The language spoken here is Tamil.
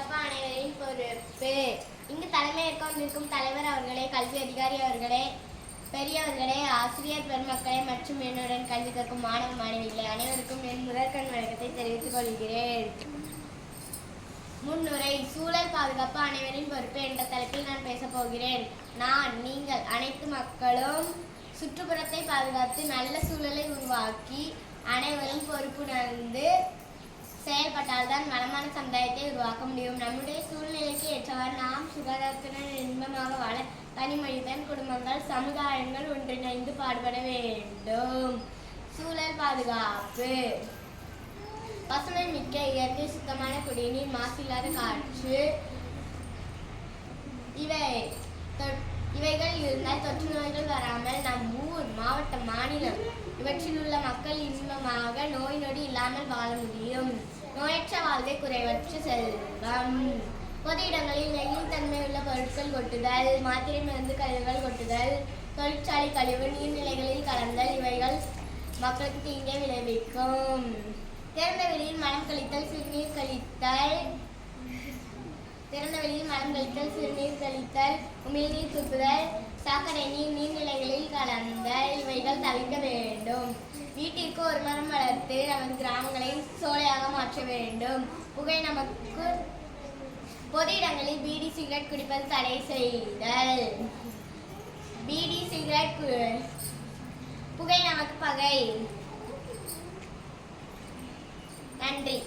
பாதுகாப்பு அனைவரின் பொறுப்பு. இங்கு தலைமையேற்க வந்திருக்கும் தலைவர் அவர்களே, கல்வி அதிகாரி அவர்களே, பெரியவர்களே, ஆசிரியர் பெருமக்களே மற்றும் என்னுடன் கல்வி கற்கும் மாணவ மாணவிகளே அனைவருக்கும் என் முதற்கண் வணக்கத்தை தெரிவித்துக் கொள்கிறேன். முன்னுரை. சூழல் பாதுகாப்பு அனைவரின் பொறுப்பு என்ற தலைப்பில் நான் பேசப் போகிறேன். நீங்கள் அனைத்து மக்களும் சுற்றுப்புறத்தை பாதுகாத்து நல்ல சூழலை உருவாக்கி அனைவரும் பொறுப்புணர்ந்து செயல்பட்டால்தான் வளமான சமுதாயத்தை உருவாக்க முடியும். நம்முடைய சூழ்நிலைக்கு ஏற்றவாறு நாம் சுகாதாரத்துடன் இன்பமாக வாழ தனி மனிதன், குடும்பங்கள், சமுதாயங்கள் ஒன்றிணைந்து பாடுபட வேண்டும். சூழல் பாதுகாப்பு. பசுமை மிக்க இயற்கை, சுத்தமான குடிநீர், மாசில்லாத காற்று இவைகள் இருந்தால் தொற்று நோய்கள் வராமல் நம் ஊர், மாவட்டம், மாநிலம் இவற்றில் உள்ள மக்கள் இன்பமாக நோய் நொடி இல்லாமல் வாழ முடியும். நோயற்ற வாழ்வே குறைவற்ற செல்வம். பொது இடங்களில் நெகிழ்தன்மை உள்ள பொருட்கள் கொட்டுதல், மாத்திரை மருந்து கழிவுகள் கொட்டுதல், தொழிற்சாலை கழிவு நீர்நிலைகளில் கலந்தல் இவைகள் மக்களுக்கு தீங்கை விளைவிக்கும். திறந்த வெளியில் மலம் கழித்தல், சிறுநீர் கழித்தல், உமிழ்நீர் துப்புதல், சாக்கடை நீர் நீர்நிலைகளில் கலந்தல் இவைகள் தவிர்க்க வேண்டும். வீட்டிற்கு ஒரு மரம் வளர்த்து நமது கிராமங்களை சோலையாக மாற்ற வேண்டும். புகை நமக்கு பொது இடங்களில் பீடி சிகரெட் குடிப்பது தடை செய்தல். பீடி சிகரெட் புகை நமக்கு பகை. நன்றி.